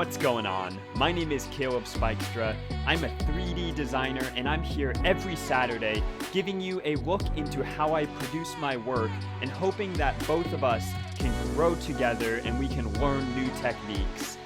what's going on? My name is Caleb Spikestra. I'm a 3D designer and I'm here every Saturday giving you a look into how I produce my work and hoping that both of us can grow together and we can learn new techniques.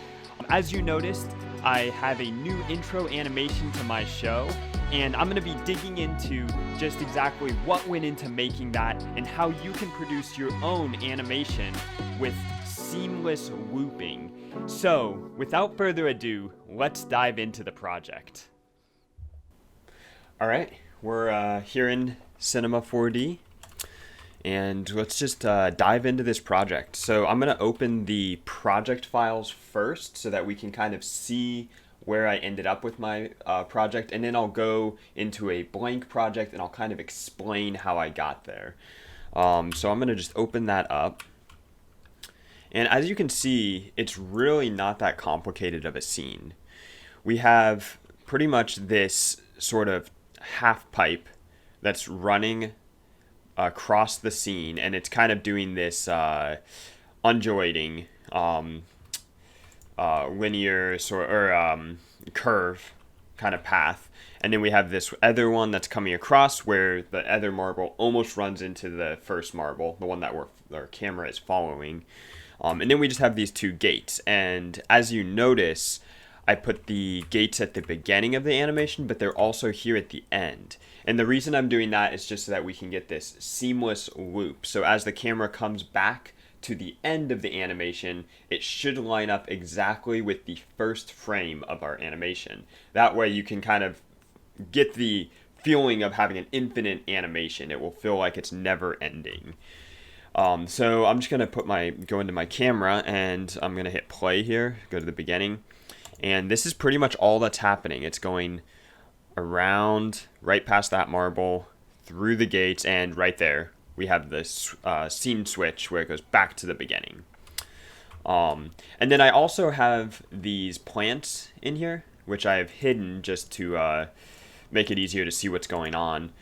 As you noticed, I have a new intro animation to my show, and I'm going to be digging into just exactly what went into making that and how you can produce your own animation with seamless looping. So, without further ado, let's dive into the project. Alright, we're here in Cinema 4D, and let's just dive into this project. So I'm going to open the project files first so that we can kind of see where I ended up with my project, and then I'll go into a blank project and I'll kind of explain how I got there. So I'm going to just open that up. And as you can see, it's really not that complicated of a scene. We have pretty much this sort of half pipe that's running across the scene, and it's kind of doing this undulating linear curve kind of path. And then we have this other one that's coming across where the other marble almost runs into the first marble, the one that our camera is following. And then we just have these two gates. And as you notice, I put the gates at the beginning of the animation, but they're also here at the end. And the reason I'm doing that is just so that we can get this seamless loop. So as the camera comes back to the end of the animation, it should line up exactly with the first frame of our animation. That way you can kind of get the feeling of having an infinite animation. It will feel like it's never ending. So I'm just going to go into my camera, and I'm going to hit play here, go to the beginning. And this is pretty much all that's happening. It's going around, right past that marble, through the gates, and right there we have this scene switch where it goes back to the beginning. And then I also have these plants in here, which I have hidden just to make it easier to see what's going on.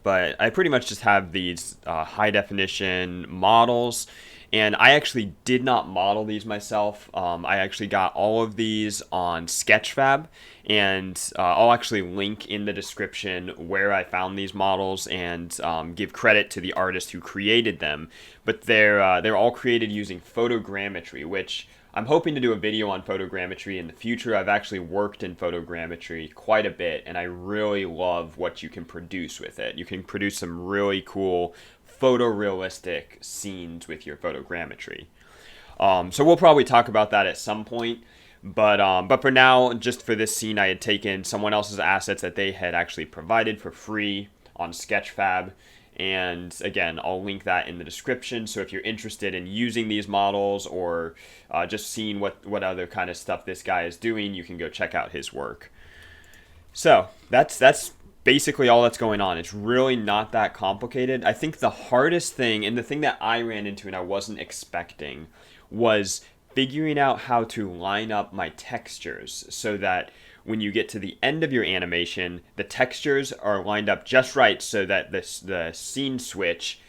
But I pretty much just have these high definition models, and I actually did not model these myself. I actually got all of these on Sketchfab, and I'll actually link in the description where I found these models and give credit to the artist who created them. But they're all created using photogrammetry, which I'm hoping to do a video on photogrammetry in the future. I've actually worked in photogrammetry quite a bit, and I really love what you can produce with it. You can produce some really cool photorealistic scenes with your photogrammetry. So we'll probably talk about that at some point. But for now, just for this scene, I had taken someone else's assets that they had actually provided for free on Sketchfab. And again, I'll link that in the description. So if you're interested in using these models or just seeing what other kind of stuff this guy is doing, you can go check out his work. So that's basically all that's going on. It's really not that complicated. I think the hardest thing, and the thing that I ran into and I wasn't expecting, was figuring out how to line up my textures so that when you get to the end of your animation, the textures are lined up just right so that the scene switch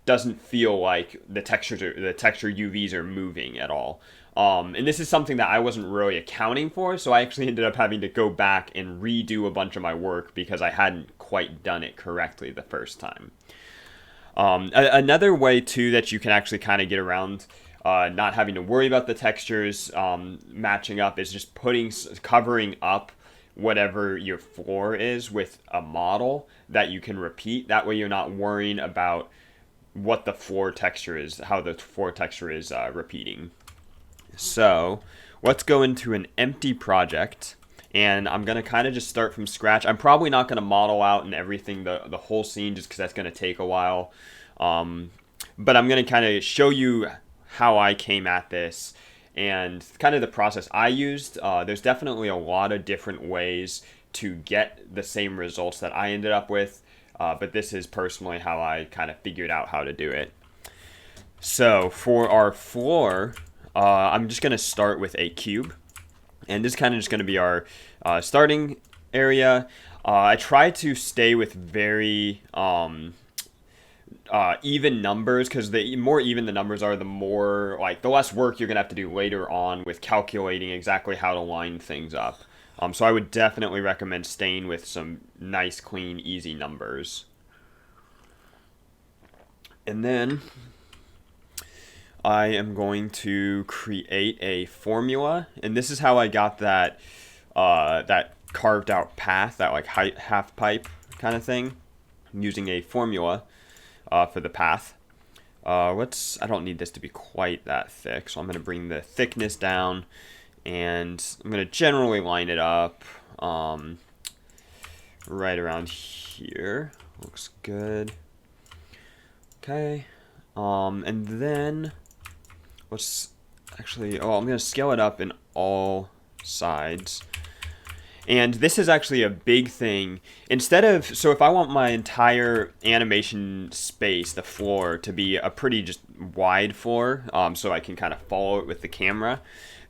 doesn't feel like the texture UVs are moving at all. And this is something that I wasn't really accounting for, so I actually ended up having to go back and redo a bunch of my work because I hadn't quite done it correctly the first time. Another way, too, that you can actually kind of get around not having to worry about the textures matching up is just covering up whatever your floor is with a model that you can repeat. That way you're not worrying about what the floor texture is, how the floor texture is repeating. So let's go into an empty project, and I'm going to kind of just start from scratch. I'm probably not going to model out and everything, the whole scene, just because that's going to take a while. But I'm going to kind of show you how I came at this and kind of the process I used. There's definitely a lot of different ways to get the same results that I ended up with, but this is personally how I kind of figured out how to do it. So for our floor, I'm just going to start with a cube, and this is kind of just going to be our starting area. I try to stay with very even numbers, because the more even the numbers are, the more like the less work you're gonna have to do later on with calculating exactly how to line things up. So I would definitely recommend staying with some nice, clean, easy numbers. And then I am going to create a formula, and this is how I got that carved out path, that like half pipe kind of thing, using a formula for the path. I don't need this to be quite that thick, so I'm going to bring the thickness down, and I'm going to generally line it up right around here. Looks good. Okay. And then let's I'm going to scale it up in all sides. And this is actually a big thing. So if I want my entire animation space, the floor, to be a pretty just wide floor, so I can kind of follow it with the camera,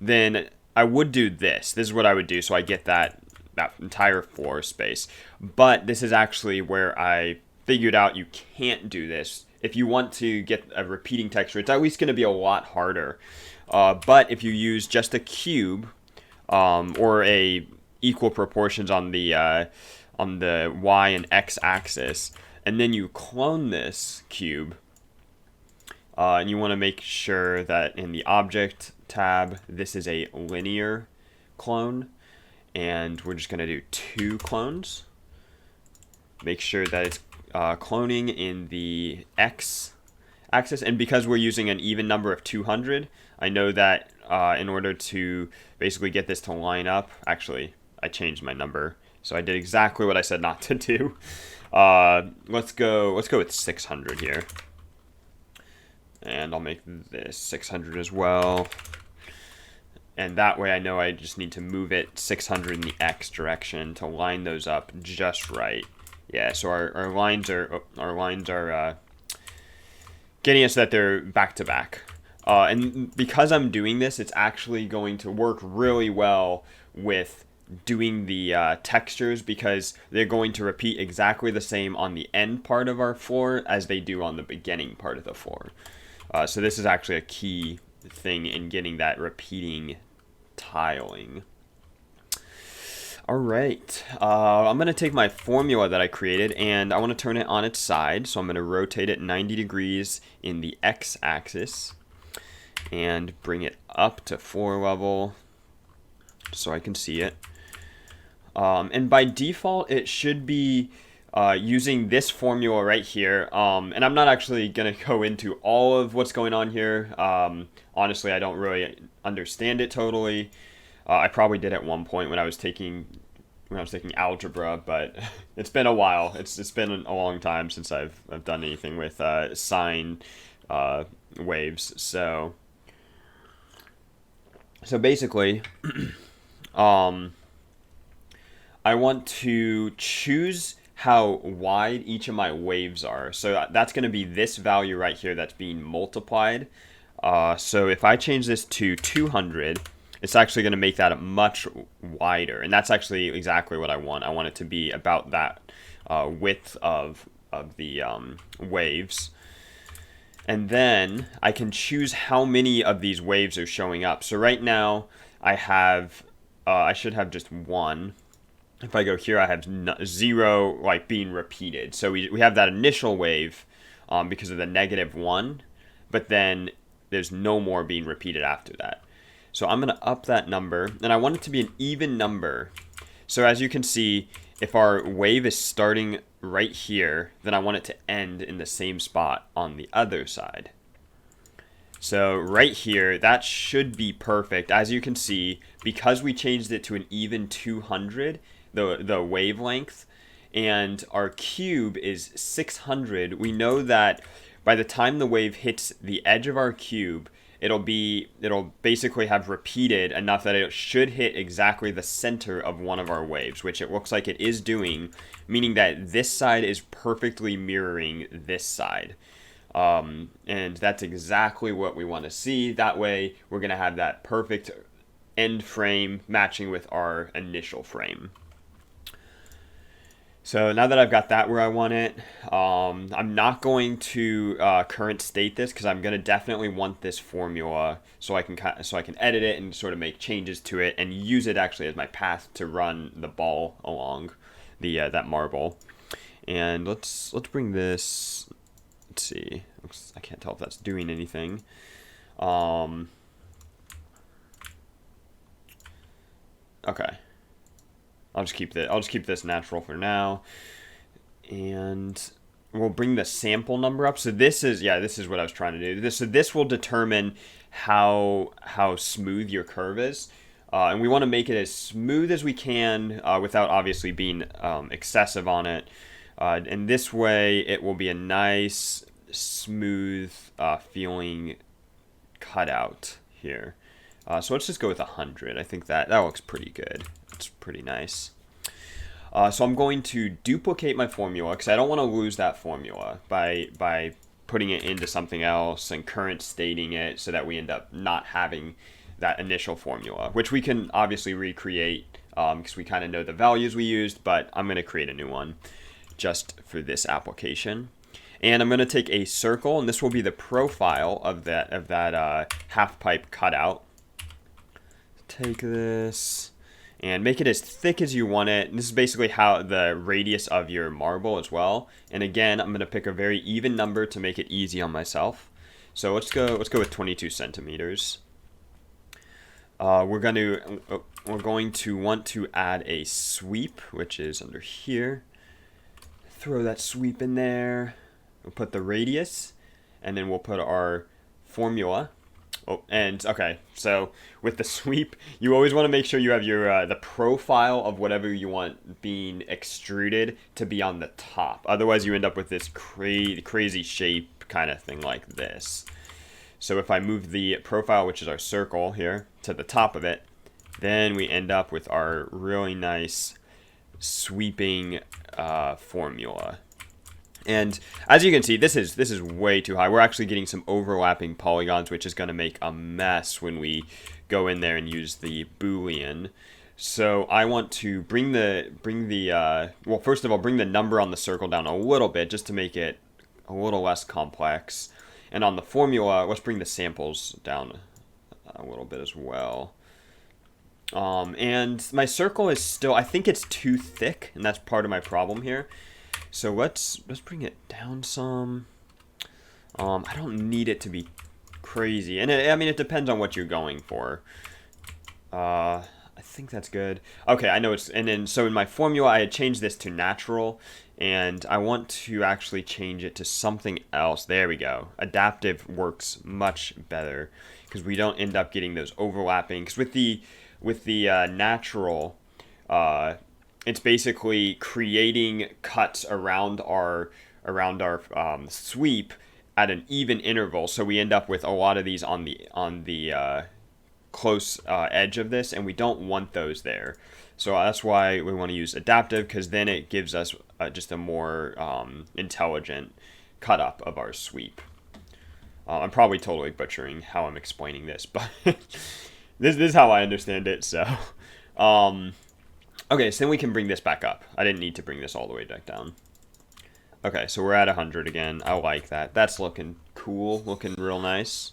then I would do this. This is what I would do, so I get that entire floor space. But this is actually where I figured out you can't do this. If you want to get a repeating texture, it's at least going to be a lot harder. But if you use just a cube, or a equal proportions on the y and x axis, and then you clone this cube, and you want to make sure that in the object tab this is a linear clone, and we're just going to do 2 clones. Make sure that it's cloning in the x axis, and because we're using an even number of 200, I know that in order to basically get this to line up, actually I changed my number, so I did exactly what I said not to do. Let's go with 600 here, and I'll make this 600 as well. And that way I know I just need to move it 600 in the x direction to line those up just right. Yeah, so our lines are getting us that they're back to back. And because I'm doing this, it's actually going to work really well with doing the textures, because they're going to repeat exactly the same on the end part of our floor as they do on the beginning part of the floor. So this is actually a key thing in getting that repeating tiling. All right, I'm going to take my formula that I created, and I want to turn it on its side. So I'm going to rotate it 90 degrees in the x-axis and bring it up to floor level so I can see it. And by default, it should be using this formula right here. And I'm not actually going to go into all of what's going on here. Honestly, I don't really understand it totally. I probably did at one point when I was taking algebra, but it's been a while. It's been a long time since I've done anything with sine waves. So basically, I want to choose how wide each of my waves are. So that's going to be this value right here that's being multiplied. So if I change this to 200, it's actually going to make that much wider. And that's actually exactly what I want. I want it to be about that width of the waves. And then I can choose how many of these waves are showing up. So right now I should have just 1. If I go here, I have 0 like being repeated. So we have that initial wave because of the -1, but then there's no more being repeated after that. So I'm going to up that number, and I want it to be an even number. So as you can see, if our wave is starting right here, then I want it to end in the same spot on the other side. So right here, that should be perfect. As you can see, because we changed it to an even 200, the wavelength, and our cube is 600, we know that by the time the wave hits the edge of our cube, it'll basically have repeated enough that it should hit exactly the center of one of our waves, which it looks like it is doing, meaning that this side is perfectly mirroring this side. And that's exactly what we want to see. That way, we're going to have that perfect end frame matching with our initial frame. So now that I've got that where I want it, I'm not going to current state this because I'm going to definitely want this formula so I can edit it and sort of make changes to it and use it actually as my path to run the ball along the that marble. And let's bring this. Let's see. I can't tell if that's doing anything. Okay. I'll just keep this natural for now, and we'll bring the sample number up. So this is what I was trying to do. This will determine how smooth your curve is, and we want to make it as smooth as we can without obviously being excessive on it. And this way, it will be a nice, smooth feeling cutout here. So let's just go with 100. I think that looks pretty good. It's pretty nice. So I'm going to duplicate my formula because I don't want to lose that formula by putting it into something else and current stating it so that we end up not having that initial formula, which we can obviously recreate because we kind of know the values we used, but I'm going to create a new one just for this application. And I'm going to take a circle, and this will be the profile of that half pipe cutout. Take this and make it as thick as you want it. And this is basically how the radius of your marble as well. And again, I'm going to pick a very even number to make it easy on myself. So let's go with 22 centimeters. We're going to want to add a sweep, which is under here. Throw that sweep in there. We'll put the radius, and then we'll put our formula. Oh, and okay, so with the sweep, you always want to make sure you have your the profile of whatever you want being extruded to be on the top. Otherwise, you end up with this crazy shape kind of thing like this. So if I move the profile, which is our circle here, to the top of it, then we end up with our really nice sweeping formula. And as you can see, this is way too high. We're actually getting some overlapping polygons, which is going to make a mess when we go in there and use the Boolean. So I want to bring the well, first of all, bring the number on the circle down a little bit just to make it a little less complex. And on the formula, let's bring the samples down a little bit as well. And my circle is still, I think it's too thick, and that's part of my problem here. So let's bring it down some. I don't need it to be crazy, and I mean it depends on what you're going for. I think that's good. Okay, I know it's, and then so in my formula I had changed this to natural, and I want to actually change it to something else. There we go. Adaptive works much better because we don't end up getting those overlapping. Because with the natural. It's basically creating cuts around our sweep at an even interval, so we end up with a lot of these on the close edge of this, and we don't want those there. So that's why we want to use adaptive, because then it gives us just a more intelligent cut up of our sweep. I'm probably totally butchering how I'm explaining this, but this is how I understand it. So. Okay, so then we can bring this back up. I didn't need to bring this all the way back down. Okay, so we're at 100 again. I like that. That's looking cool, looking real nice.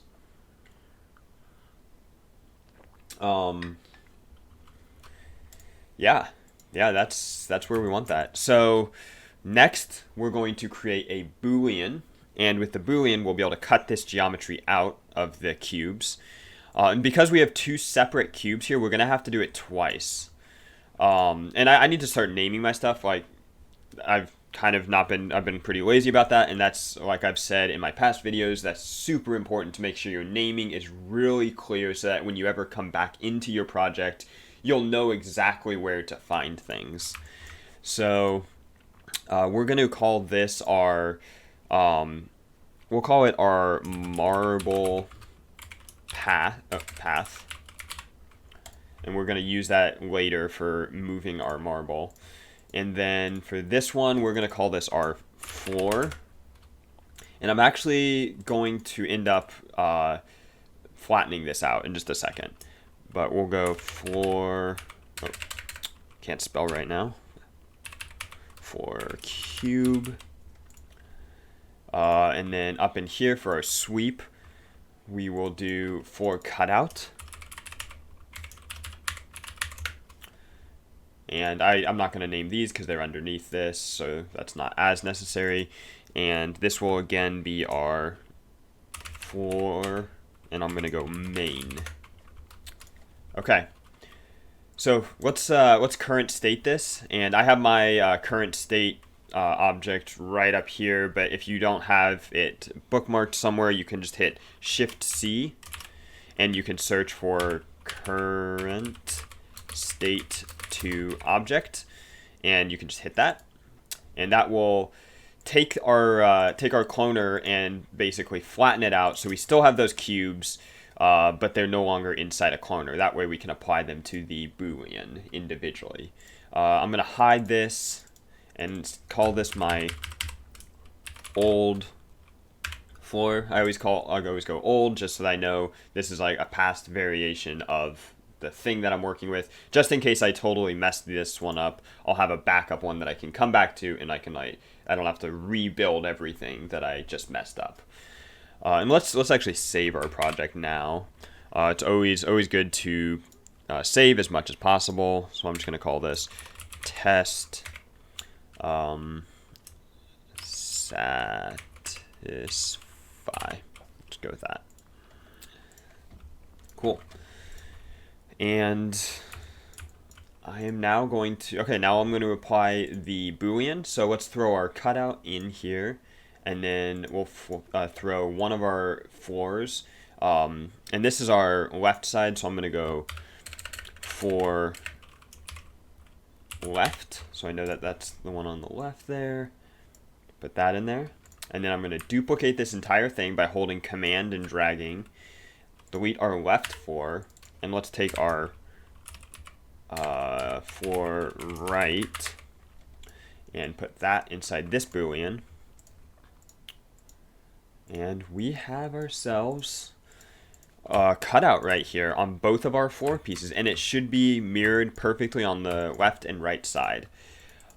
Yeah, that's where we want that. So next, we're going to create a Boolean, and with the Boolean, we'll be able to cut this geometry out of the cubes. And because we have two separate cubes here, we're gonna have to do it twice. And I need to start naming my stuff. Like, I've been pretty lazy about that, and that's, like I've said in my past videos, that's super important to make sure your naming is really clear so that when you ever come back into your project, you'll know exactly where to find things. So, we're going to call this our, we'll call it our marble path. And we're going to use that later for moving our marble. And then for this one, we're going to call this our floor. And I'm actually going to end up flattening this out in just a second. But we'll go floor. Oh, can't spell right now. for cube. And then up in here for our sweep, we will do for cutout. And I'm not going to name these because they're underneath this, so that's not as necessary. And this will again be our for, and I'm going to go main. Okay. So let's current state this, and I have my current state object right up here, but if you don't have it bookmarked somewhere, you can just hit Shift C, and you can search for current state to object, and you can just hit that, and that will take our cloner and basically flatten it out, so we still have those cubes. But they're no longer inside a cloner. That way we can apply them to the Boolean individually. I'm going to hide this and call this my old floor. I'll always go old just so that I know this is like a past variation of the thing that I'm working with. Just in case I totally messed this one up, I'll have a backup one that I can come back to, and I don't have to rebuild everything that I just messed up. And let's actually save our project now. It's always good to save as much as possible. So I'm just going to call this test satisfy. Let's go with that. Cool. And I am now going to, now I'm going to apply the Boolean. So let's throw our cutout in here. And then we'll throw one of our floors. And this is our left side, so I'm going to go for left. So I know that that's the one on the left there. Put that in there. And then I'm going to duplicate this entire thing by holding Command and dragging. Delete our left floor. And let's take our floor right and put that inside this Boolean. And we have ourselves a cutout right here on both of our floor pieces. And it should be mirrored perfectly on the left and right side.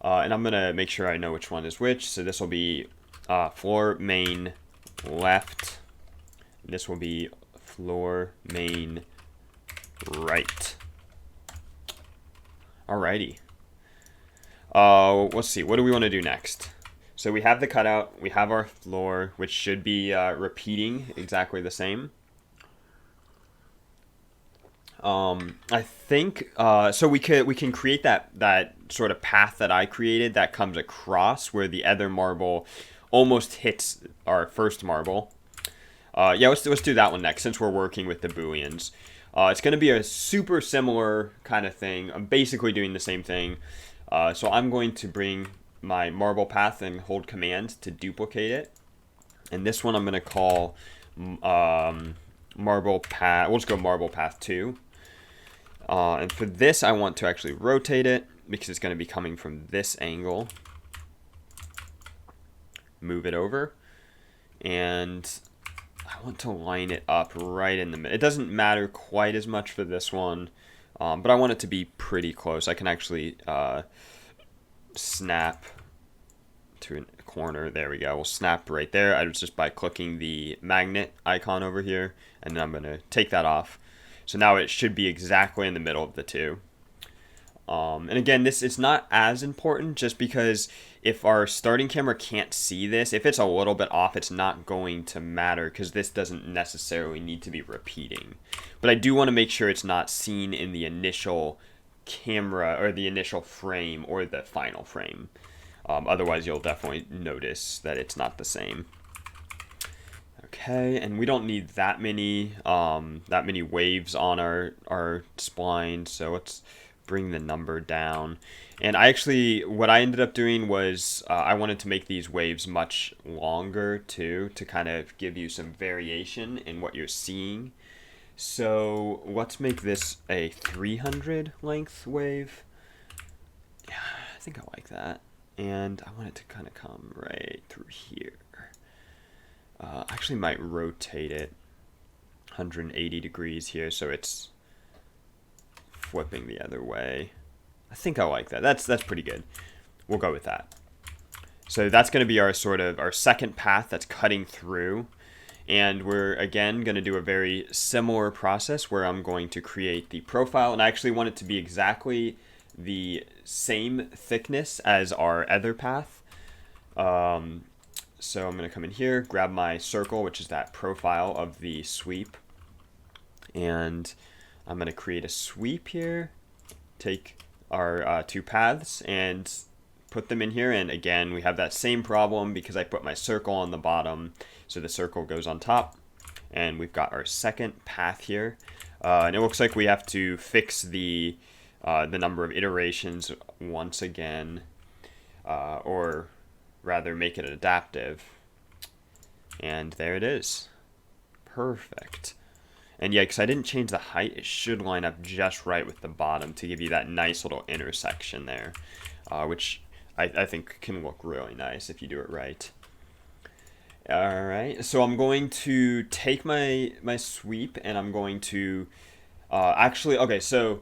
And I'm going to make sure I know which one is which. So this will be floor main left. And this will be floor main right. Alrighty. Let's see. What do we want to do next? So we have the cutout, we have our floor, which should be repeating exactly the same. I think so. We can create that sort of path that I created that comes across where the other marble almost hits our first marble. Yeah, let's do that one next since we're working with the Booleans. It's going to be a super similar kind of thing. I'm basically doing the same thing. So I'm going to bring my marble path and hold Command to duplicate it. And this one I'm going to call marble path. We'll just go marble path 2. And for this, I want to actually rotate it because it's going to be coming from this angle. Move it over. And I want to line it up right in the middle. It doesn't matter quite as much for this one, but I want it to be pretty close. I can actually snap to a corner. There we go. We'll snap right there. I was just by clicking the magnet icon over here, and then I'm going to take that off. So now it should be exactly in the middle of the two. And again, this is not as important just because if our starting camera can't see this, if it's a little bit off, it's not going to matter because this doesn't necessarily need to be repeating. But I do want to make sure it's not seen in the initial camera or the initial frame or the final frame. Otherwise, you'll definitely notice that it's not the same. Okay, and we don't need that many waves on our spline, so let's bring the number down. And what I ended up doing was I wanted to make these waves much longer too, to kind of give you some variation in what you're seeing. So let's make this a 300 length wave. Yeah, I think I like that. And I want it to kind of come right through here. I actually might rotate it 180 degrees here so it's flipping the other way. I think I like that. That's pretty good. We'll go with that. So that's going to be our sort of our second path that's cutting through. And we're again going to do a very similar process where I'm going to create the profile, and I actually want it to be exactly the same thickness as our other path. So I'm going to come in here, grab my circle, which is that profile of the sweep, and I'm going to create a sweep here, take our two paths and put them in here. And again, we have that same problem because I put my circle on the bottom, so the circle goes on top, and we've got our second path here. And it looks like we have to fix the number of iterations once again, or rather make it adaptive. And there it is. Perfect. And yeah, because I didn't change the height, it should line up just right with the bottom to give you that nice little intersection there, which I think can look really nice if you do it right. All right, so I'm going to take my sweep, and I'm going to actually, okay, so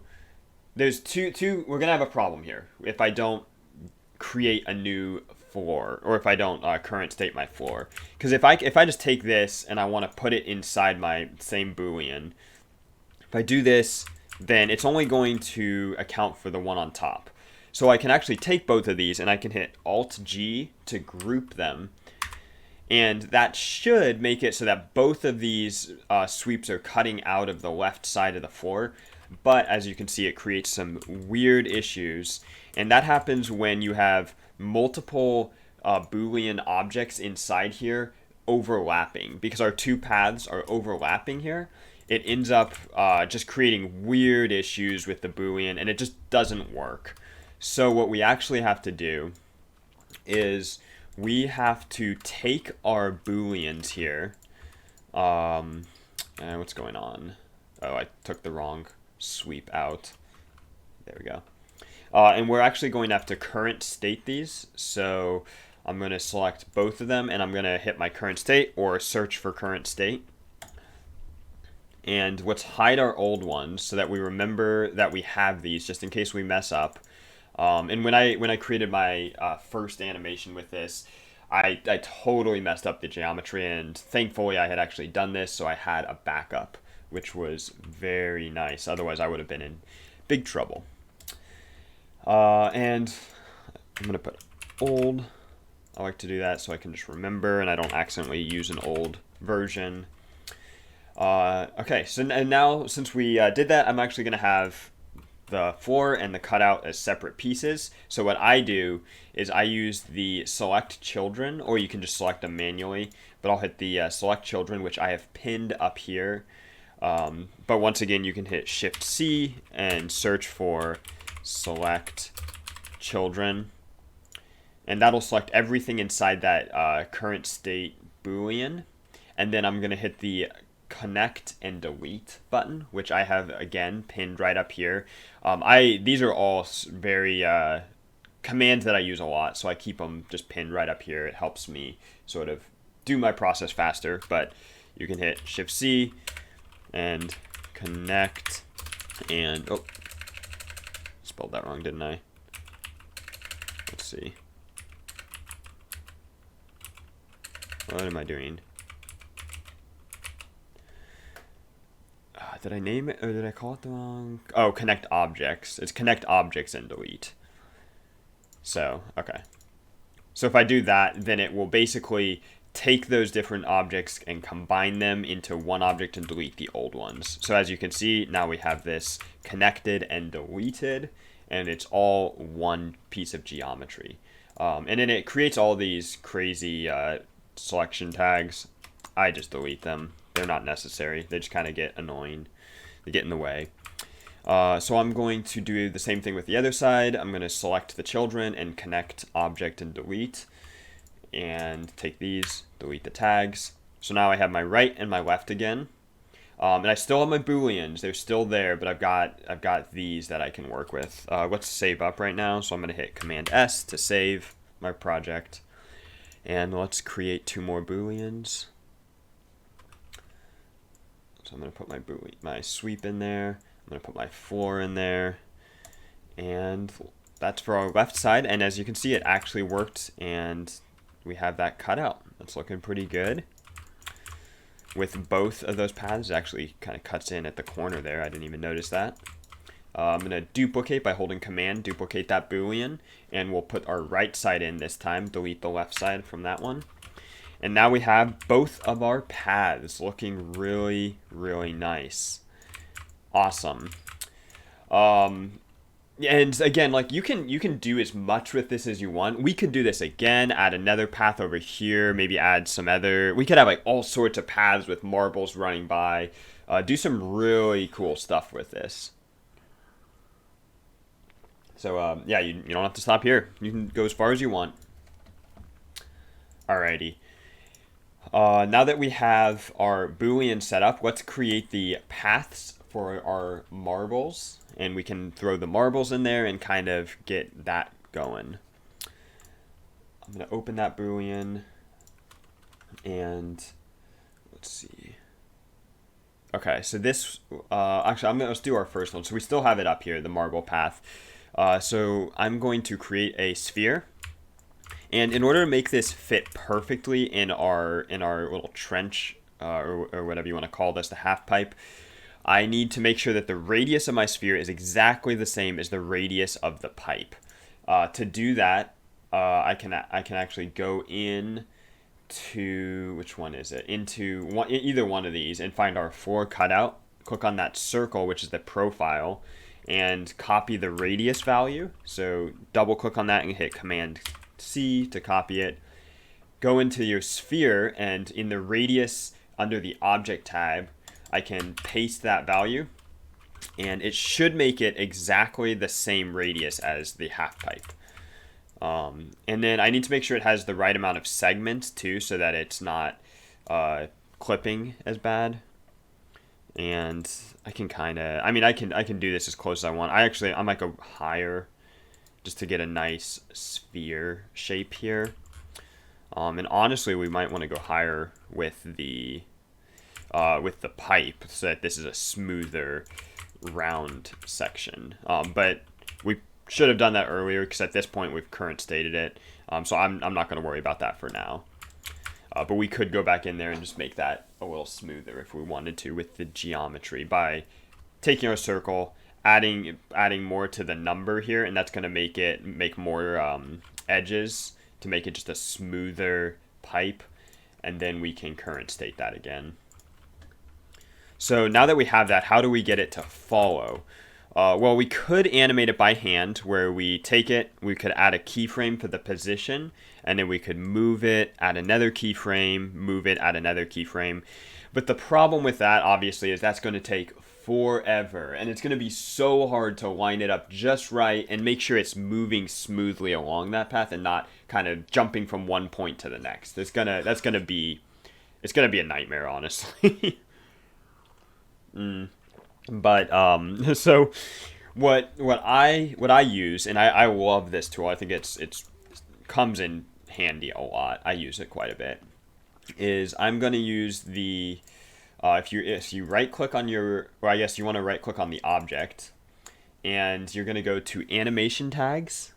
there's two, we're gonna have a problem here if I don't create a new floor, or if I don't current state my floor. Because if I just take this and I want to put it inside my same boolean, if I do this, then it's only going to account for the one on top. So I can actually take both of these and I can hit Alt G to group them, and that should make it so that both of these sweeps are cutting out of the left side of the floor. But as you can see, it creates some weird issues, and that happens when you have multiple Boolean objects inside here overlapping. Because our two paths are overlapping here, it ends up just creating weird issues with the Boolean, and it just doesn't work. So what we actually have to do is we have to take our Booleans here. What's going on? Oh, I took the wrong sweep out. There we go. And we're actually going to have to current state these. So I'm going to select both of them, and I'm going to hit my current state or search for current state. And let's hide our old ones so that we remember that we have these just in case we mess up. And when I created my first animation with this, I totally messed up the geometry, and thankfully I had actually done this, so I had a backup, which was very nice. Otherwise, I would have been in big trouble. And I'm going to put old. I like to do that so I can just remember and I don't accidentally use an old version. Okay, so and now since we did that, I'm actually going to have the floor and the cutout as separate pieces. So what I do is I use the select children, or you can just select them manually, but I'll hit the select children, which I have pinned up here. But once again, you can hit Shift C and search for select children, and that'll select everything inside that current state Boolean. And then I'm going to hit the connect and delete button, which I have again pinned right up here. These are all very commands that I use a lot, so I keep them just pinned right up here. It helps me sort of do my process faster. But you can hit Shift C and connect, and oh, spelled that wrong, didn't I? Let's see. What am I doing? Did I name it, or did I call it the wrong? Oh, connect objects. It's connect objects and delete. So, okay. So if I do that, then it will basically take those different objects and combine them into one object and delete the old ones. So as you can see, now we have this connected and deleted, and it's all one piece of geometry. And then it creates all these crazy selection tags. I just delete them. They're not necessary. They just kind of get annoying. They get in the way. So I'm going to do the same thing with the other side. I'm going to select the children and connect object and delete. And take these, delete the tags. So now I have my right and my left again. And I still have my Booleans. They're still there, but I've got these that I can work with. Let's save up right now. So I'm going to hit Command S to save my project. And let's create two more Booleans. So I'm going to put my sweep in there. I'm going to put my floor in there. And that's for our left side, and as you can see, it actually worked, and we have that cut out. That's looking pretty good. With both of those paths, it actually kind of cuts in at the corner there. I didn't even notice that. I'm going to duplicate by holding Command, duplicate that Boolean, and we'll put our right side in this time, delete the left side from that one. And now we have both of our paths looking really, really nice. Awesome. And again, like you can do as much with this as you want. We could do this again, add another path over here, maybe add some other, we could have like all sorts of paths with marbles running by, do some really cool stuff with this. So yeah, you don't have to stop here. You can go as far as you want. Alrighty. Now that we have our Boolean set up, let's create the paths for our marbles. And we can throw the marbles in there and kind of get that going. I'm going to open that Boolean. And let's see. Okay, so this, actually, let's do our first one. So we still have it up here, the marble path. So I'm going to create a sphere. And in order to make this fit perfectly in our little trench, or whatever you want to call this, the half pipe, I need to make sure that the radius of my sphere is exactly the same as the radius of the pipe. To do that, I can actually go in to, which one is it? Into either one of these and find our floor cutout. Click on that circle, which is the profile, and copy the radius value. So double click on that and hit Command C to copy it. Go into your sphere, and in the radius under the object tab, I can paste that value, and it should make it exactly the same radius as the half pipe. And then I need to make sure it has the right amount of segments too, so that it's not clipping as bad. And I can kind of, I can do this as close as I want. I might go higher just to get a nice sphere shape here. And honestly, we might want to go higher with the pipe so that this is a smoother round section. But we should have done that earlier because at this point we've current stated it. So I'm not going to worry about that for now. But we could go back in there and just make that a little smoother if we wanted to with the geometry by taking our circle, adding more to the number here, and that's going to make more edges to make it just a smoother pipe, and then we can current state that again. So now that we have that, how do we get it to follow? Well, we could animate it by hand, where we take it, we could add a keyframe for the position, and then we could move it, add another keyframe, move it, add another keyframe. But the problem with that, obviously, is that's going to take forever, and it's going to be so hard to line it up just right and make sure it's moving smoothly along that path and not kind of jumping from one point to the next. It's gonna be a nightmare, honestly. But so what I use, and I love this tool. I think it's comes in handy a lot. I use it quite a bit. Is I'm going to use the if you right click on your, or I guess you want to right click on the object, and you're going to go to animation tags,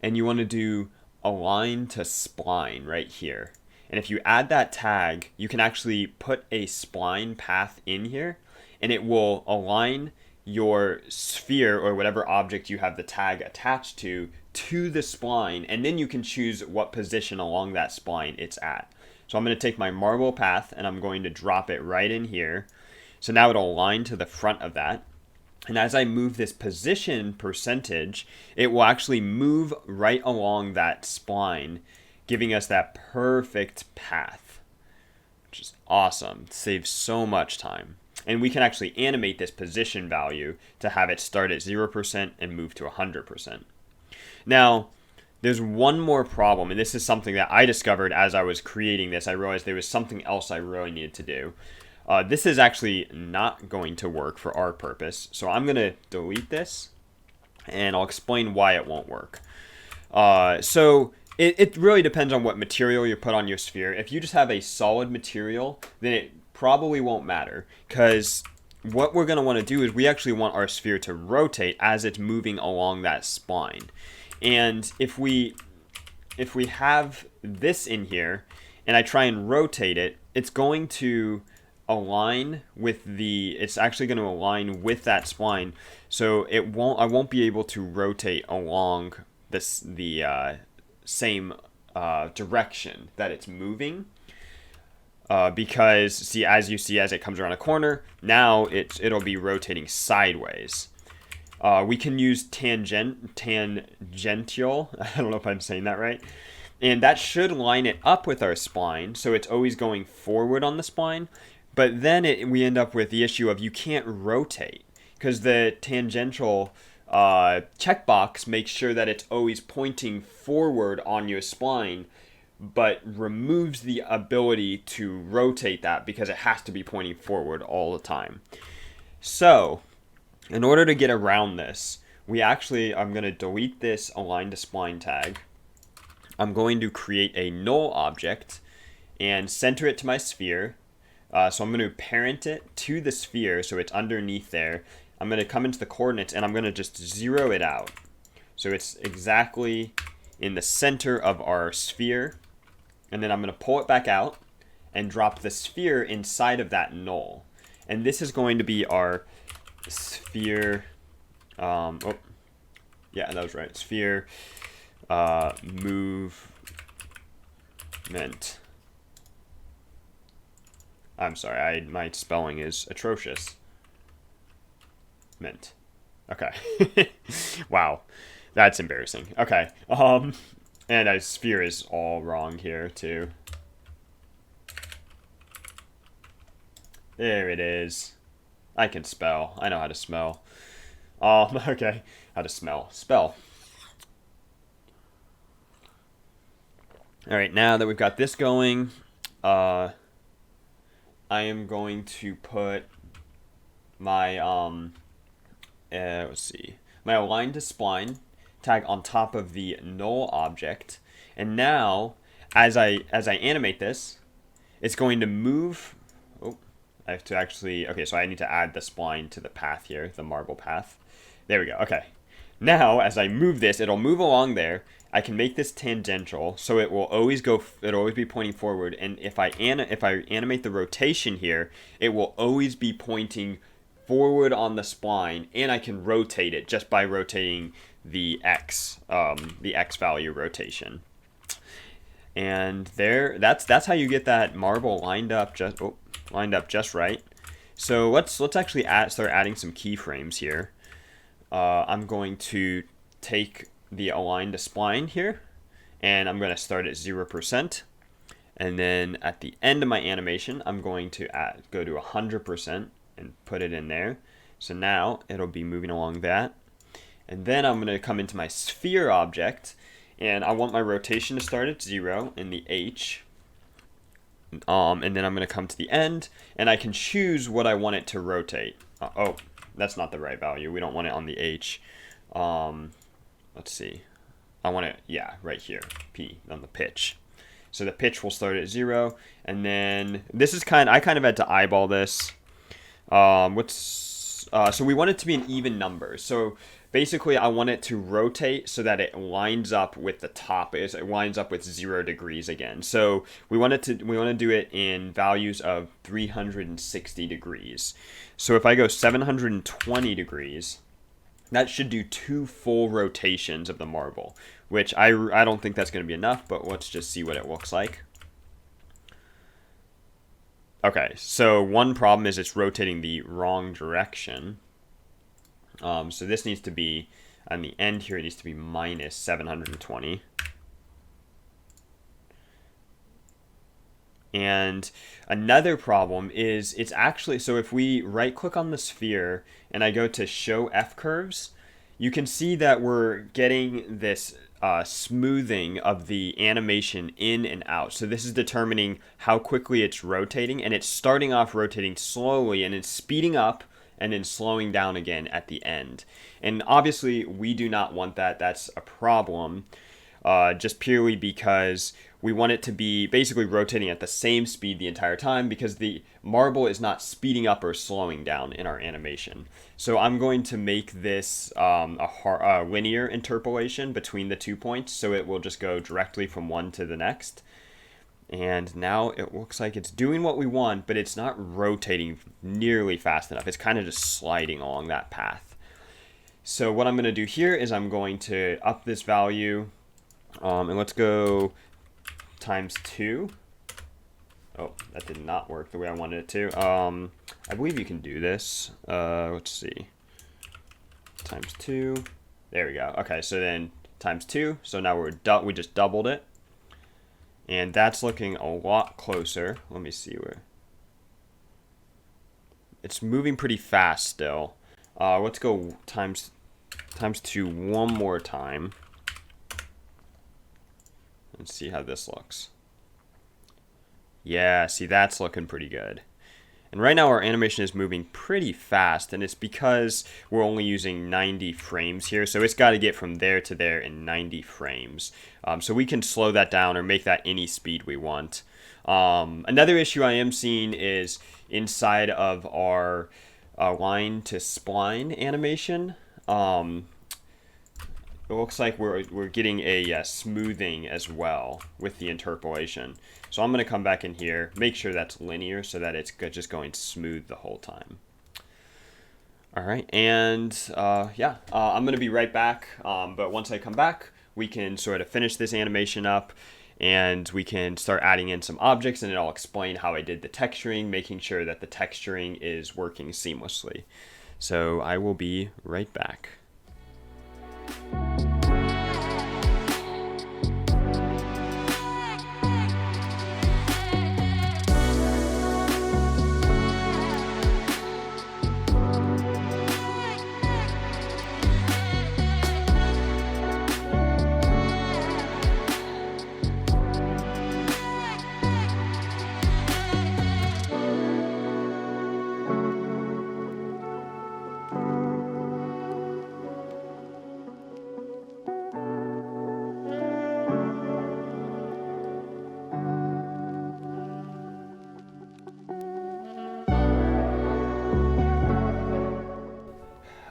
and you want to do align to spline right here. And if you add that tag, you can actually put a spline path in here, and it will align your sphere or whatever object you have the tag attached to the spline, and then you can choose what position along that spline it's at. So I'm going to take my marble path and I'm going to drop it right in here. So now it'll align to the front of that. And as I move this position percentage, it will actually move right along that spline, giving us that perfect path, which is awesome. It saves so much time. And we can actually animate this position value to have it start at 0% and move to 100%. Now, there's one more problem, and this is something that I discovered as I was creating this. I realized there was something else I really needed to do. This is actually not going to work for our purpose, so I'm going to delete this, and I'll explain why it won't work. So it really depends on what material you put on your sphere. If you just have a solid material, then it probably won't matter, because what we're going to want to do is we actually want our sphere to rotate as it's moving along that spline. And if we have this in here and I try and rotate it, it's going to align with it's actually going to align with that spline. So I won't be able to rotate along the same direction that it's moving. Because see, as it comes around a corner, now it'll be rotating sideways. We can use tangential. I don't know if I'm saying that right. And that should line it up with our spline, so it's always going forward on the spline. But then we end up with the issue of you can't rotate, because the tangential checkbox makes sure that it's always pointing forward on your spline, but removes the ability to rotate that because it has to be pointing forward all the time. So in order to get around this, I'm going to delete this align to spline tag. I'm going to create a null object and center it to my sphere. So I'm going to parent it to the sphere so it's underneath there. I'm going to come into the coordinates and I'm going to just zero it out. So it's exactly in the center of our sphere. And then I'm going to pull it back out and drop the sphere inside of that null. And this is going to be our sphere, yeah, that was right, sphere movement. I'm sorry, my spelling is atrocious. Meant. Okay. Wow, that's embarrassing. Okay, and our sphere is all wrong here too. There it is. I can spell. I know how to smell. Okay. How to smell. Spell. Alright, now that we've got this going, I am going to put my, let's see, my align to spline tag on top of the null object. And now, as I animate this, it's going to move. I have to actually, okay, so I need to add the spline to the path here, the marble path. There we go, okay. Now, as I move this, it'll move along there. I can make this tangential, so it will always be pointing forward. And if I animate the rotation here, it will always be pointing forward on the spline, and I can rotate it just by rotating the X value rotation. And that's how you get that marble lined up just right. So let's actually start adding some keyframes here. I'm going to take the align to spline here, and I'm going to start at 0%. And then at the end of my animation, I'm going to go to 100% and put it in there. So now it'll be moving along that. And then I'm going to come into my sphere object, and I want my rotation to start at 0 in the H. And then I'm going to come to the end, and I can choose what I want it to rotate. Oh, that's not the right value. We don't want it on the H. Let's see. I want it, yeah, right here, P, on the pitch. So the pitch will start at 0, and then this is I kind of had to eyeball this. So we want it to be an even number. So basically, I want it to rotate so that it lines up with the top. It lines up with 0 degrees again. So we want to do it in values of 360 degrees. So if I go 720 degrees, that should do 2 full rotations of the marble, which I don't think that's going to be enough, but let's just see what it looks like. Okay, so one problem is it's rotating the wrong direction. So this needs to be, on the end here, it needs to be minus 720. And another problem is it's actually, so if we right click on the sphere and I go to show F curves, you can see that we're getting this smoothing of the animation in and out. So this is determining how quickly it's rotating, and it's starting off rotating slowly and it's speeding up and then slowing down again at the end. And obviously we do not want that. That's a problem. just purely because we want it to be basically rotating at the same speed the entire time because the marble is not speeding up or slowing down in our animation. So I'm going to make this a linear interpolation between the 2 points, so it will just go directly from one to the next. And now it looks like it's doing what we want, but it's not rotating nearly fast enough. It's kind of just sliding along that path. So what I'm going to do here is I'm going to up this value, and let's go ×2. Oh, that did not work the way I wanted it to. I believe you can do this. Let's see. ×2. There we go. Okay, so then ×2. So now we just doubled it. And that's looking a lot closer. Let me see where. It's moving pretty fast still. Let's go ×2 one more time. Let's see how this looks. Yeah, see, that's looking pretty good. And right now our animation is moving pretty fast, and it's because we're only using 90 frames here, so it's got to get from there to there in 90 frames. So we can slow that down or make that any speed we want. Another issue I am seeing is inside of our line to spline animation. It looks like we're getting a smoothing as well with the interpolation. So I'm going to come back in here, make sure that's linear so that it's just going smooth the whole time. All right, and yeah, I'm going to be right back. But once I come back, we can sort of finish this animation up, and we can start adding in some objects, and then I'll explain how I did the texturing, making sure that the texturing is working seamlessly. So I will be right back.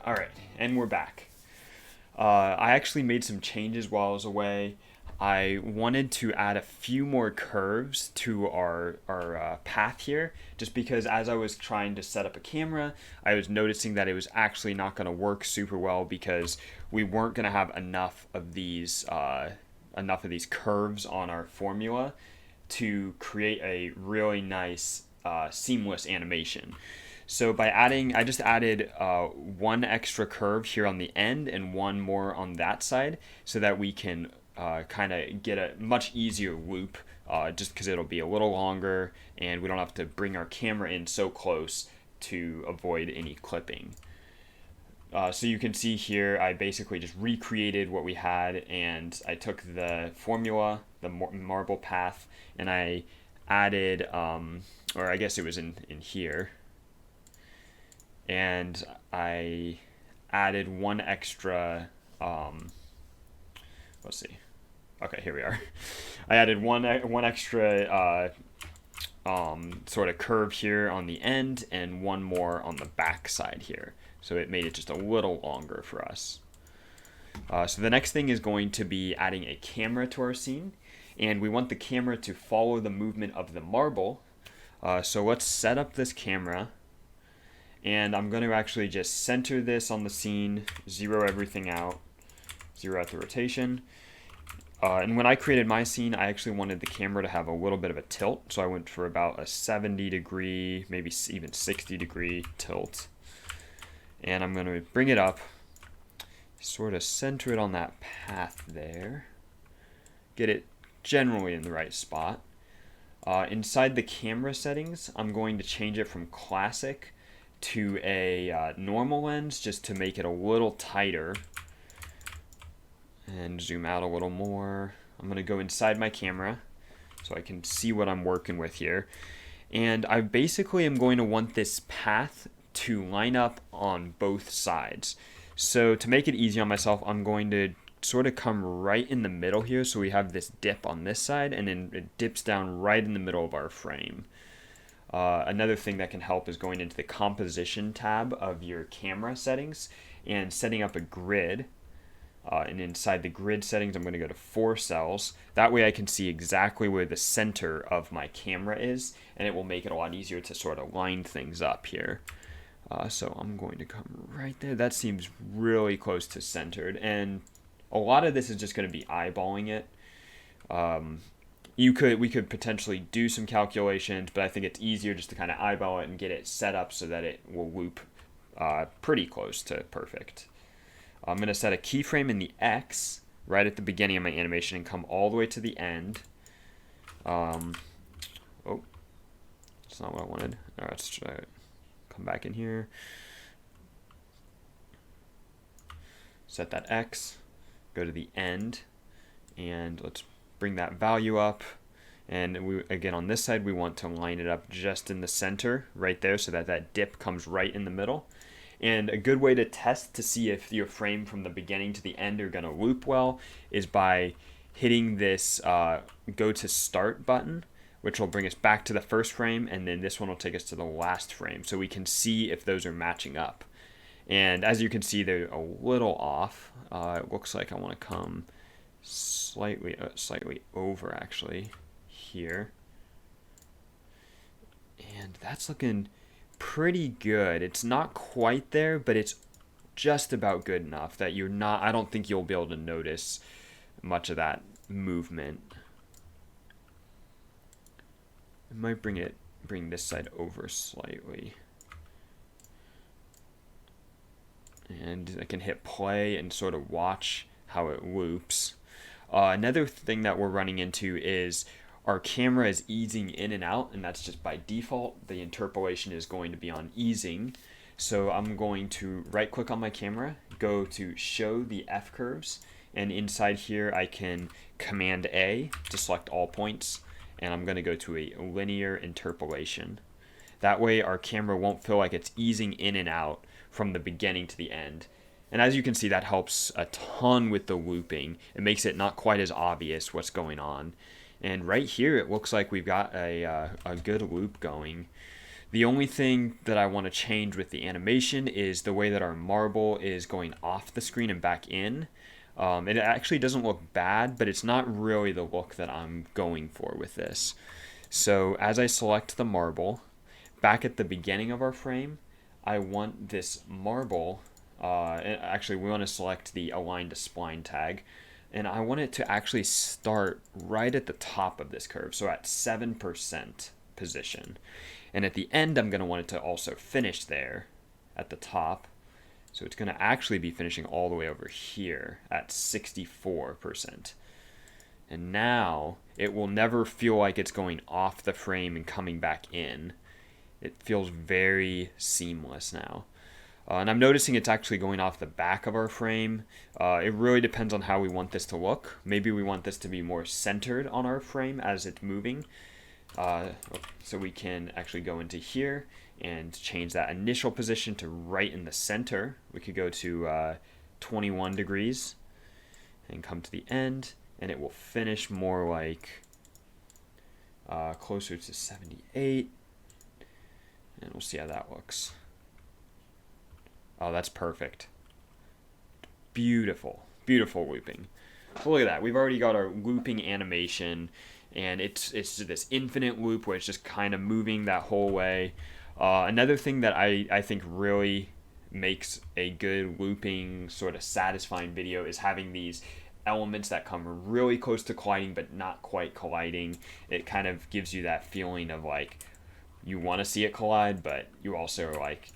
All right, and we're back. I actually made some changes while I was away. I wanted to add a few more curves to our path here, just because as I was trying to set up a camera, I was noticing that it was actually not going to work super well because we weren't going to have enough of these curves on our formula to create a really nice seamless animation. So by I just added one extra curve here on the end and one more on that side so that we can kind of get a much easier loop just because it'll be a little longer and we don't have to bring our camera in so close to avoid any clipping. So you can see here I basically just recreated what we had, and I took the formula, the marble path, and I added, or I guess it was in here, and I added one extra, let's see, okay, here we are. I added one extra sort of curve here on the end and one more on the back side here. So it made it just a little longer for us. So the next thing is going to be adding a camera to our scene, and we want the camera to follow the movement of the marble. So let's set up this camera, and I'm going to actually just center this on the scene, zero everything out, zero out the rotation. And when I created my scene, I actually wanted the camera to have a little bit of a tilt, so I went for about a 70-degree, maybe even 60-degree tilt. And I'm going to bring it up, sort of center it on that path there, get it generally in the right spot. Inside the camera settings, I'm going to change it from classic to a normal lens just to make it a little tighter. And zoom out a little more. I'm going to go inside my camera so I can see what I'm working with here. And I basically am going to want this path to line up on both sides. So to make it easy on myself, I'm going to sort of come right in the middle here. So we have this dip on this side, and then it dips down right in the middle of our frame. Another thing that can help is going into the composition tab of your camera settings and setting up a grid. And inside the grid settings, I'm going to go to 4 cells. That way I can see exactly where the center of my camera is, and it will make it a lot easier to sort of line things up here. So I'm going to come right there. That seems really close to centered, and a lot of this is just going to be eyeballing it. We could potentially do some calculations, but I think it's easier just to kind of eyeball it and get it set up so that it will loop pretty close to perfect. I'm going to set a keyframe in the X right at the beginning of my animation and come all the way to the end. Oh, that's not what I wanted. All right, let's try it. Come back in here. Set that X. Go to the end. And let's bring that value up. And again, on this side, we want to line it up just in the center right there so that that dip comes right in the middle. And a good way to test to see if your frame from the beginning to the end are going to loop well is by hitting this go to start button, which will bring us back to the first frame, and then this one will take us to the last frame, so we can see if those are matching up. And as you can see, they're a little off. It looks like I want to come slightly over actually here, and that's looking pretty good. It's not quite there, but it's just about good enough that I don't think you'll be able to notice much of that movement. I might bring this side over slightly. And I can hit play and sort of watch how it loops. Another thing that we're running into is our camera is easing in and out, and that's just by default. The interpolation is going to be on easing. So I'm going to right click on my camera, go to show the F curves, and inside here I can Command A to select all points, and I'm going to go to a linear interpolation. That way our camera won't feel like it's easing in and out from the beginning to the end. And as you can see, that helps a ton with the looping. It makes it not quite as obvious what's going on. And right here, it looks like we've got a good loop going. The only thing that I want to change with the animation is the way that our marble is going off the screen and back in. It actually doesn't look bad, but it's not really the look that I'm going for with this. So as I select the marble, back at the beginning of our frame, I want this marble, actually we want to select the align to spline tag, and I want it to actually start right at the top of this curve, so at 7% position. And at the end, I'm going to want it to also finish there at the top. So it's going to actually be finishing all the way over here at 64%. And now it will never feel like it's going off the frame and coming back in. It feels very seamless now. And I'm noticing it's actually going off the back of our frame. It really depends on how we want this to look. Maybe we want this to be more centered on our frame as it's moving. So we can actually go into here and change that initial position to right in the center. We could go to 21 degrees and come to the end, and it will finish more like closer to 78. And we'll see how that looks. Oh, that's perfect. Beautiful. Beautiful looping. So look at that. We've already got our looping animation, and it's this infinite loop where it's just kind of moving that whole way. Another thing that I think really makes a good looping sort of satisfying video is having these elements that come really close to colliding but not quite colliding. It kind of gives you that feeling of like you want to see it collide, but you also like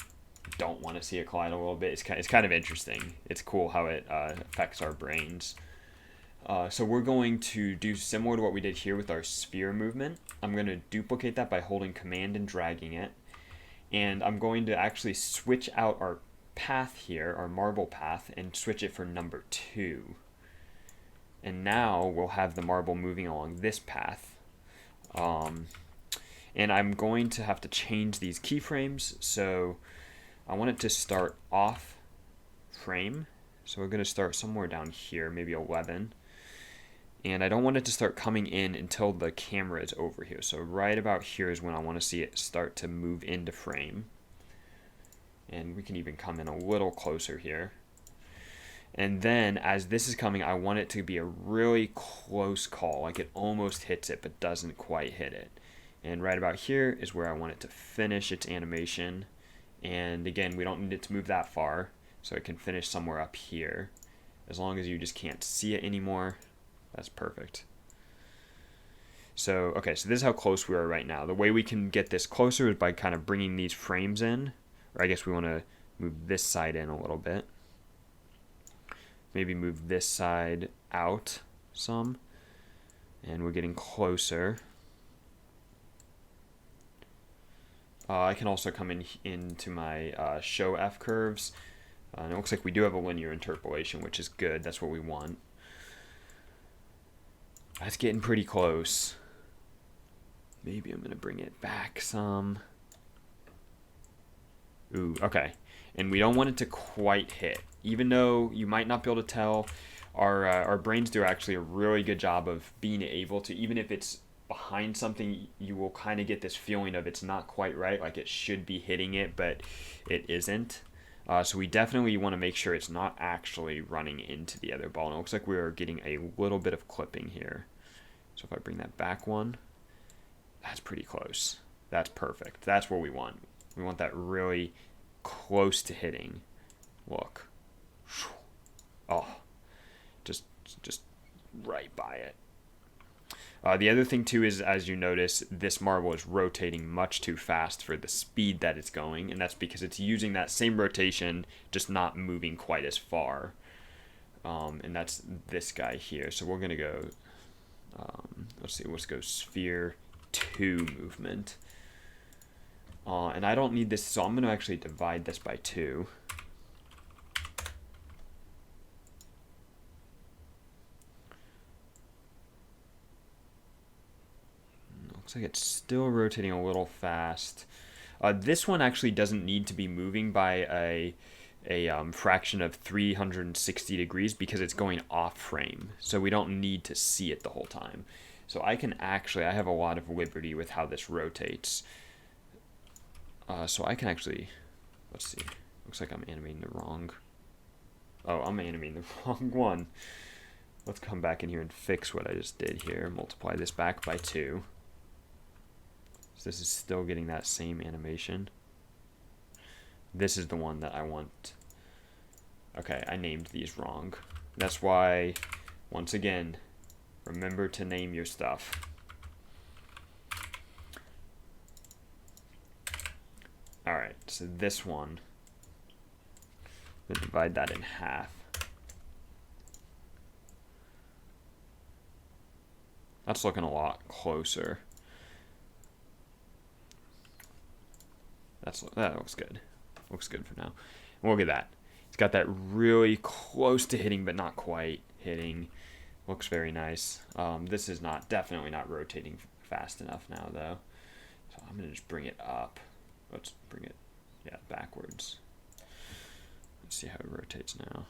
don't want to see it collide a little bit. It's kind of interesting. It's cool how it affects our brains. So we're going to do similar to what we did here with our sphere movement. I'm going to duplicate that by holding Command and dragging it. And I'm going to actually switch out our path here, our marble path, and switch it for number 2. And now we'll have the marble moving along this path. And I'm going to have to change these keyframes. So I want it to start off frame. So we're going to start somewhere down here, maybe 11. And I don't want it to start coming in until the camera is over here. So right about here is when I want to see it start to move into frame. And we can even come in a little closer here. And then as this is coming, I want it to be a really close call. Like it almost hits it, but doesn't quite hit it. And right about here is where I want it to finish its animation. And again, we don't need it to move that far. So it can finish somewhere up here. As long as you just can't see it anymore, that's perfect. So, okay, so this is how close we are right now. The way we can get this closer is by kind of bringing these frames in. Or I guess we want to move this side in a little bit. Maybe move this side out some. And we're getting closer. I can also come into my show F curves. And it looks like we do have a linear interpolation, which is good. That's what we want. That's getting pretty close. Maybe I'm going to bring it back some. Ooh, okay. And we don't want it to quite hit. Even though you might not be able to tell, our brains do actually a really good job of being able to, even if it's behind something, you will kind of get this feeling of it's not quite right, like it should be hitting it, but it isn't. So we definitely want to make sure it's not actually running into the other ball. And it looks like we're getting a little bit of clipping here. So if I bring that back one, that's pretty close. That's perfect. That's what we want. We want that really close to hitting. Look. Oh, just right by it. The other thing too is, as you notice, this marble is rotating much too fast for the speed that it's going, and that's because it's using that same rotation, just not moving quite as far. And that's this guy here. So we're gonna go, let's go sphere 2 movement. And I don't need this, so I'm gonna actually divide this by 2. Looks like it's still rotating a little fast. This one actually doesn't need to be moving by a fraction of 360 degrees because it's going off frame. So we don't need to see it the whole time. So I have a lot of liberty with how this rotates. So I can actually, let's see. Looks like I'm animating the wrong. Oh, I'm animating the wrong one. Let's come back in here and fix what I just did here. Multiply this back by 2. So this is still getting that same animation. This is the one that I want. Okay, I named these wrong. That's why, once again, remember to name your stuff. Alright, so this one, I'm going to divide that in half. That's looking a lot closer. That looks good. Looks good for now. And look at that. It's got that really close to hitting, but not quite hitting. Looks very nice. This is definitely not rotating fast enough now, though. So I'm going to just bring it up. Let's bring it, backwards. Let's see how it rotates now.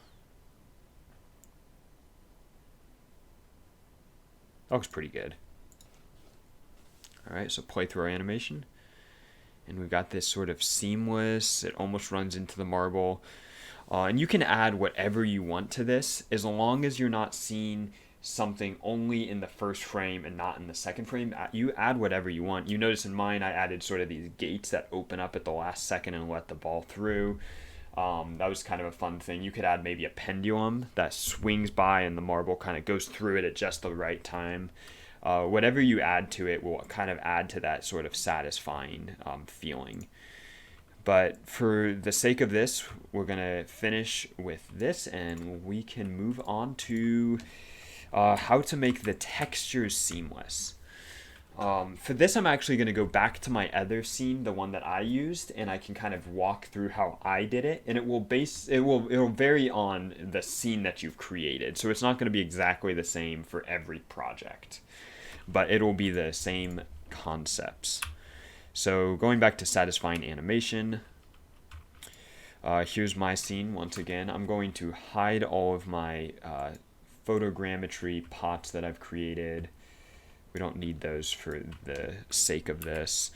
Looks pretty good. All right, so play through our animation. And we've got this sort of seamless, it almost runs into the marble. And you can add whatever you want to this, as long as you're not seeing something only in the first frame and not in the second frame. You add whatever you want. You notice in mine, I added sort of these gates that open up at the last second and let the ball through. That was kind of a fun thing. You could add maybe a pendulum that swings by and the marble kind of goes through it at just the right time. Whatever you add to it will kind of add to that sort of satisfying feeling. But for the sake of this, we're going to finish with this and we can move on to how to make the textures seamless. For this, I'm actually going to go back to my other scene, the one that I used, and I can kind of walk through how I did it, and it will vary on the scene that you've created. So it's not going to be exactly the same for every project, but it will be the same concepts. So going back to satisfying animation, Here's my scene once again. I'm going to hide all of my photogrammetry pots that I've created. We don't need those for the sake of this.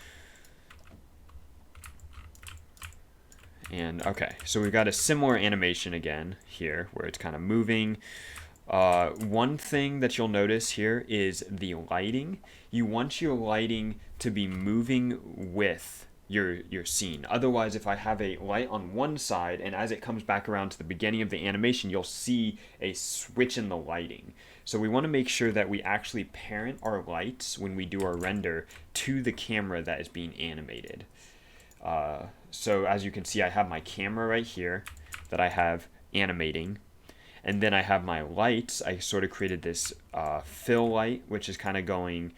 And okay, so we've got a similar animation again here where it's kind of moving. One thing that you'll notice here is the lighting. You want your lighting to be moving with your scene. Otherwise, if I have a light on one side and as it comes back around to the beginning of the animation, you'll see a switch in the lighting. So we want to make sure that we actually parent our lights when we do our render to the camera that is being animated. So as you can see, I have my camera right here that I have animating. And then I have my lights. I sort of created this fill light, which is kind of going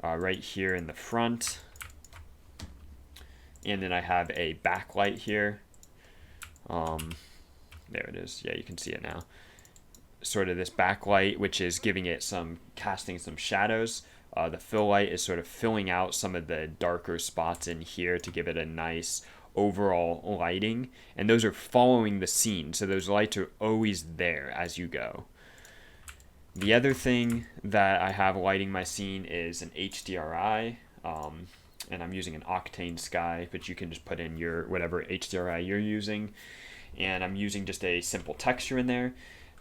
right here in the front. And then I have a backlight here. There it is. Yeah, you can see it now. Sort of this backlight, which is giving it casting some shadows. The fill light is sort of filling out some of the darker spots in here to give it a nice overall lighting, and those are following the scene, so those lights are always there as you go. The other thing that I have lighting my scene is an HDRI, and I'm using an Octane sky, but you can just put in your whatever HDRI you're using, and I'm using just a simple texture in there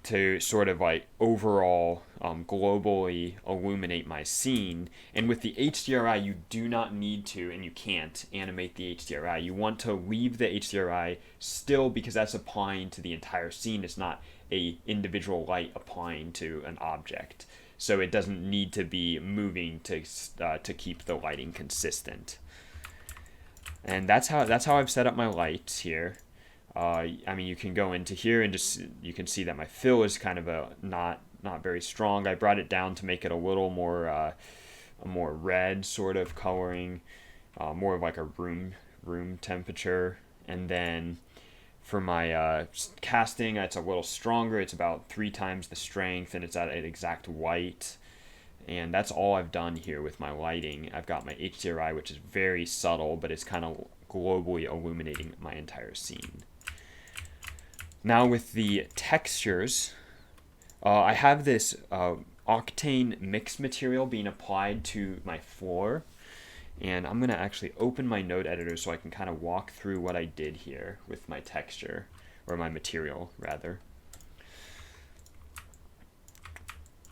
to sort of like overall globally illuminate my scene. And with the HDRI, you do not need to, and you can't animate the HDRI. You want to leave the HDRI still because that's applying to the entire scene. It's not a individual light applying to an object. So it doesn't need to be moving to keep the lighting consistent. And that's how I've set up my lights here. I mean, you can go into here and just you can see that my fill is kind of not very strong. I brought it down to make it a little more a more red sort of coloring, more of like a room temperature. And then for my casting, it's a little stronger. It's about 3 times the strength, and it's at an exact white. And that's all I've done here with my lighting. I've got my HDRI, which is very subtle, but it's kind of globally illuminating my entire scene. Now with the textures, I have this Octane mix material being applied to my floor, and I'm going to actually open my node editor so I can kind of walk through what I did here with my texture, or my material rather.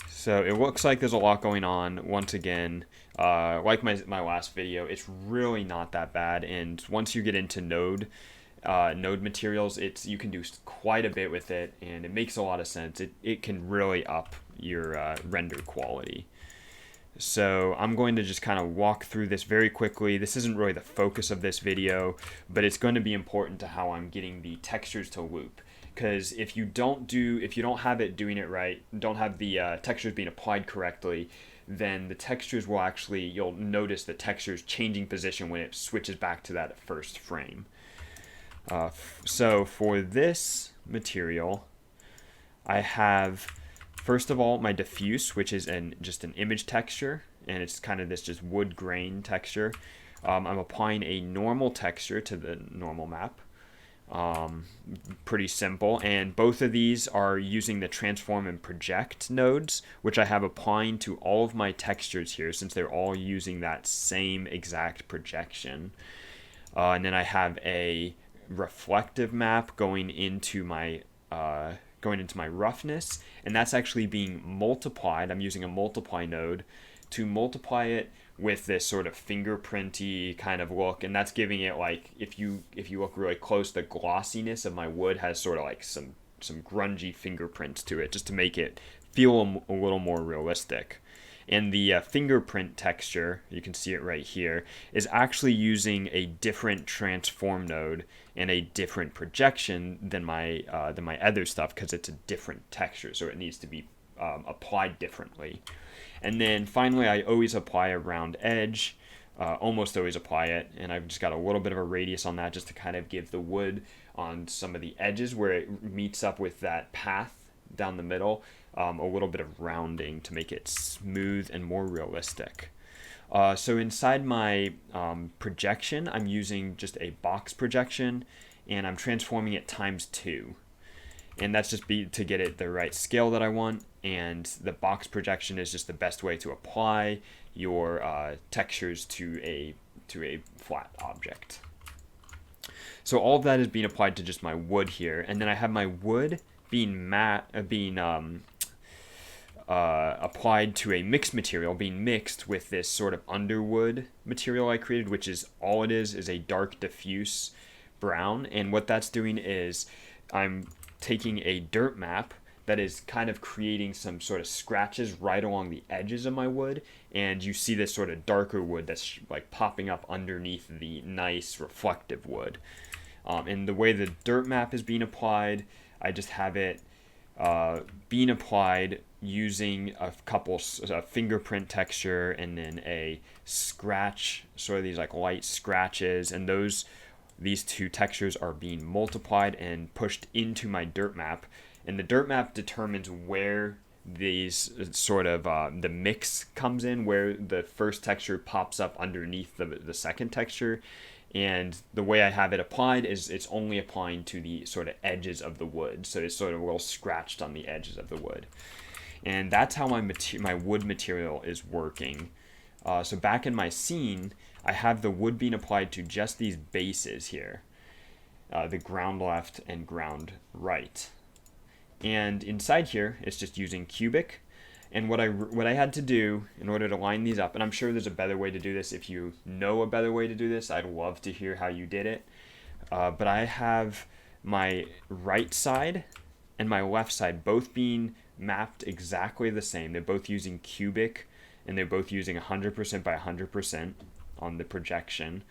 So it looks like there's a lot going on. Once again, like my last video, it's really not that bad, and once you get into node materials, you can do quite a bit with it, and it makes a lot of sense. It can really up your render quality. So I'm going to just kind of walk through this very quickly. This isn't really the focus of this video, but it's going to be important to how I'm getting the textures to loop. Because if you don't have it doing it right, don't have the textures being applied correctly, then the textures will you'll notice the textures changing position when it switches back to that first frame. So for this material, I have, first of all, my diffuse, which is just an image texture, and it's kind of this just wood grain texture. I'm applying a normal texture to the normal map. Pretty simple, and both of these are using the transform and project nodes, which I have applying to all of my textures here since they're all using that same exact projection. And then I have a reflective map going into my roughness, and that's actually being multiplied. I'm using a multiply node to multiply it with this sort of fingerprinty kind of look, and that's giving it, like, if you look really close, the glossiness of my wood has sort of like some grungy fingerprints to it, just to make it feel a little more realistic. And the fingerprint texture, you can see it right here, is actually using a different transform node and a different projection than my other stuff, because it's a different texture, so it needs to be applied differently. And then finally, I always apply a round edge, almost always apply it, and I've just got a little bit of a radius on that just to kind of give the wood on some of the edges where it meets up with that path down the middle, a little bit of rounding to make it smooth and more realistic. So inside my projection, I'm using just a box projection, and I'm transforming it times 2. And that's just to get it the right scale that I want, and the box projection is just the best way to apply your textures to a flat object. So all of that is being applied to just my wood here, and then I have my wood being applied to a mixed material, being mixed with this sort of underwood material I created, which is all it is a dark diffuse brown. And what that's doing is I'm taking a dirt map that is kind of creating some sort of scratches right along the edges of my wood, and you see this sort of darker wood that's like popping up underneath the nice reflective wood. And the way the dirt map is being applied, I just have it being applied using a couple fingerprint texture and then a scratch, sort of these like light scratches, and these two textures are being multiplied and pushed into my dirt map. And the dirt map determines where these sort of the mix comes in, where the first texture pops up underneath the second texture. And the way I have it applied is it's only applying to the sort of edges of the wood, so it's sort of a little scratched on the edges of the wood. And that's how my wood material is working. So back in my scene, I have the wood being applied to just these bases here, the ground left and ground right. And inside here, it's just using cubic. And what I had to do in order to line these up, and I'm sure there's a better way to do this. If you know a better way to do this, I'd love to hear how you did it. But I have my right side and my left side both being mapped exactly the same. They're both using cubic, and they're both using 100% by 100% on the projection.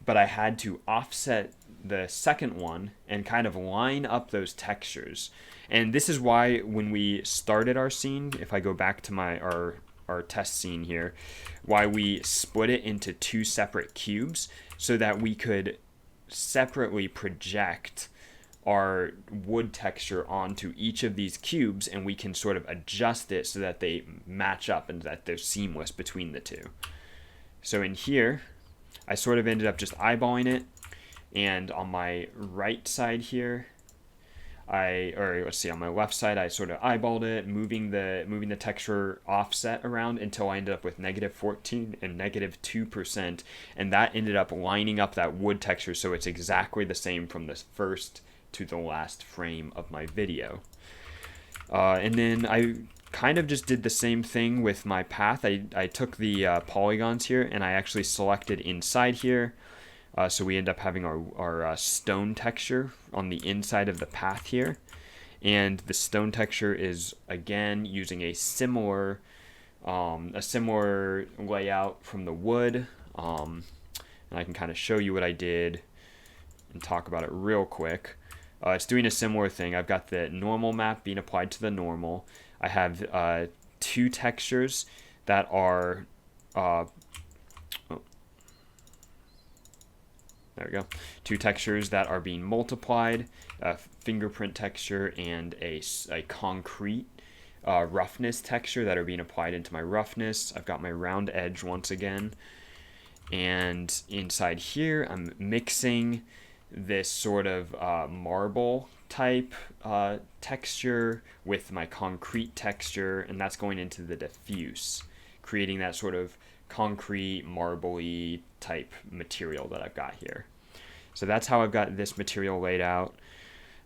But I had to offset the second one and kind of line up those textures. And this is why when we started our scene, if I go back to our test scene here, why we split it into 2 separate cubes so that we could separately project our wood texture onto each of these cubes, and we can sort of adjust it so that they match up and that they're seamless between the two. So in here, I sort of ended up just eyeballing it, and on my right side here, on my left side, I sort of eyeballed it, moving the texture offset around until I ended up with -14 and -2%, and that ended up lining up that wood texture so it's exactly the same from the first to the last frame of my video. And then I kind of just did the same thing with my path. I took the polygons here and I actually selected inside here. So we end up having our stone texture on the inside of the path here. And the stone texture is, again, using a similar layout from the wood. And I can kind of show you what I did and talk about it real quick. It's doing a similar thing. I've got the normal map being applied to the normal. I have 2 textures that are... There we go. 2 textures that are being multiplied, a fingerprint texture and a concrete roughness texture that are being applied into my roughness. I've got my round edge once again. And inside here, I'm mixing this sort of marble type texture with my concrete texture, and that's going into the diffuse, creating that sort of concrete, marbly type material that I've got here. So that's how I've got this material laid out.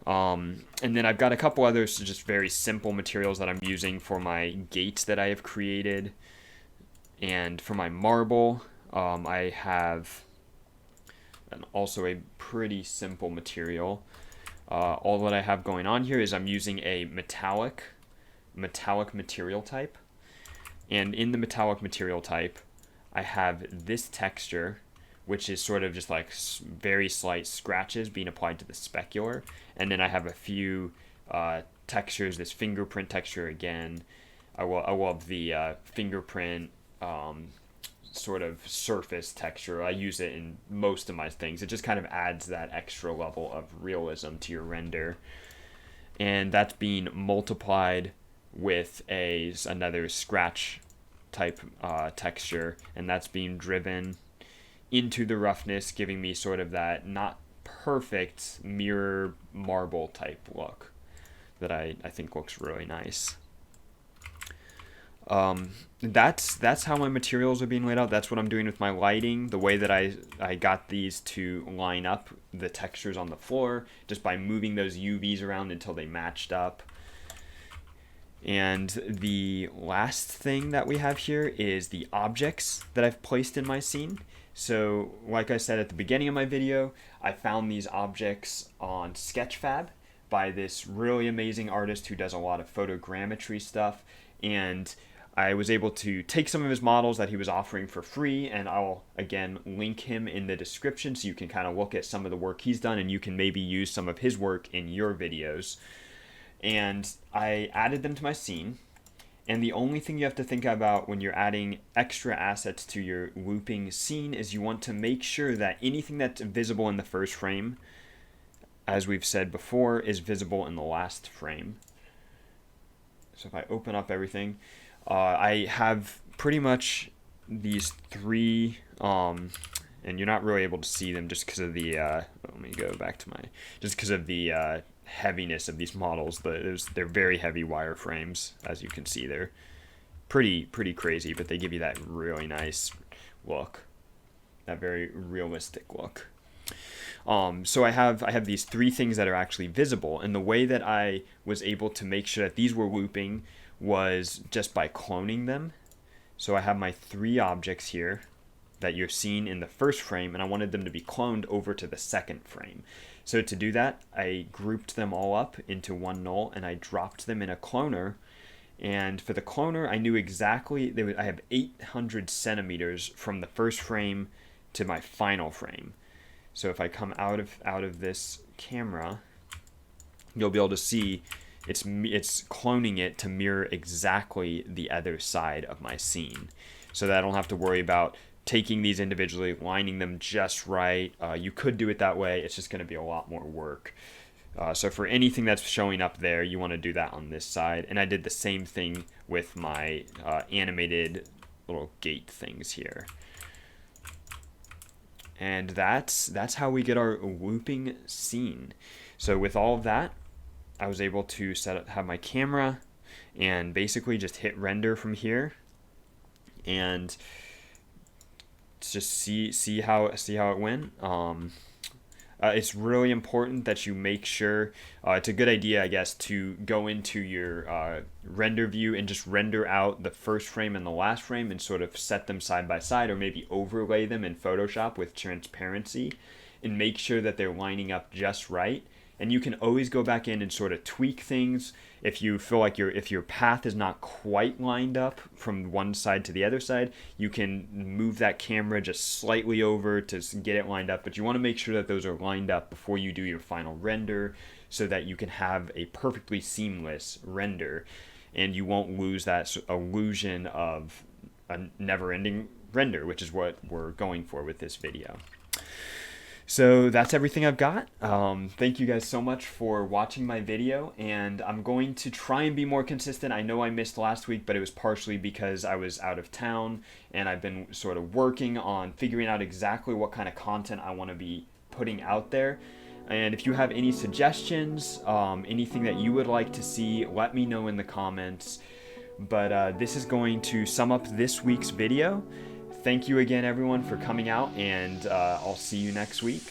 And then I've got a couple others, just very simple materials that I'm using for my gates that I have created. And for my marble, I have also a pretty simple material. All that I have going on here is I'm using a metallic material type. And in the metallic material type, I have this texture, which is sort of just like very slight scratches being applied to the specular. And then I have a few textures, this fingerprint texture again. I love the fingerprint sort of surface texture. I use it in most of my things. It just kind of adds that extra level of realism to your render. And that's being multiplied with another scratch type texture, and that's being driven into the roughness, giving me sort of that not perfect mirror marble type look that I think looks really nice. That's how my materials are being laid out. That's what I'm doing with my lighting. The way that I got these to line up the textures on the floor just by moving those UVs around until they matched up. And the last thing that we have here is the objects that I've placed in my scene. So like I said at the beginning of my video, I found these objects on Sketchfab by this really amazing artist who does a lot of photogrammetry stuff. And I was able to take some of his models that he was offering for free, and I'll again link him in the description so you can kind of look at some of the work he's done and you can maybe use some of his work in your videos. And I added them to my scene. And the only thing you have to think about when you're adding extra assets to your looping scene is you want to make sure that anything that's visible in the first frame, as we've said before, is visible in the last frame. So if I open up everything, I have pretty much these three, and you're not really able to see them just because of the, let me go back to just because of the heaviness of these models. They're very heavy wireframes, as you can see. They're pretty crazy, but they give you that really nice look, that very realistic look. So I have these three things that are actually visible, and the way that I was able to make sure that these were looping was just by cloning them. So I have my three objects here that you're seeing in the first frame, and I wanted them to be cloned over to the second frame. So to do that, I grouped them all up into one null, and I dropped them in a cloner. And for the cloner, I knew exactly, I have 800 centimeters from the first frame to my final frame. So if I come out of this camera, you'll be able to see it's cloning it to mirror exactly the other side of my scene, so that I don't have to worry about taking these individually, lining them just right. You could do it that way. It's just going to be a lot more work. So for anything that's showing up there, you want to do that on this side. And I did the same thing with my animated little gate things here. And that's how we get our looping scene. So with all of that, I was able to have my camera and basically just hit render from here, and just see how it went. It's really important that you make sure, it's a good idea, I guess, to go into your render view and just render out the first frame and the last frame and sort of set them side by side, or maybe overlay them in Photoshop with transparency and make sure that they're lining up just right. And you can always go back in and sort of tweak things if you feel like if your path is not quite lined up from one side to the other side. You can move that camera just slightly over to get it lined up, but you want to make sure that those are lined up before you do your final render, so that you can have a perfectly seamless render and you won't lose that illusion of a never-ending render, which is what we're going for with this video. So that's everything I've got. Thank you guys so much for watching my video, and I'm going to try and be more consistent. I know I missed last week, but it was partially because I was out of town, and I've been sort of working on figuring out exactly what kind of content I want to be putting out there. And if you have any suggestions, anything that you would like to see, let me know in the comments. But this is going to sum up this week's video. Thank you again, everyone, for coming out, and I'll see you next week.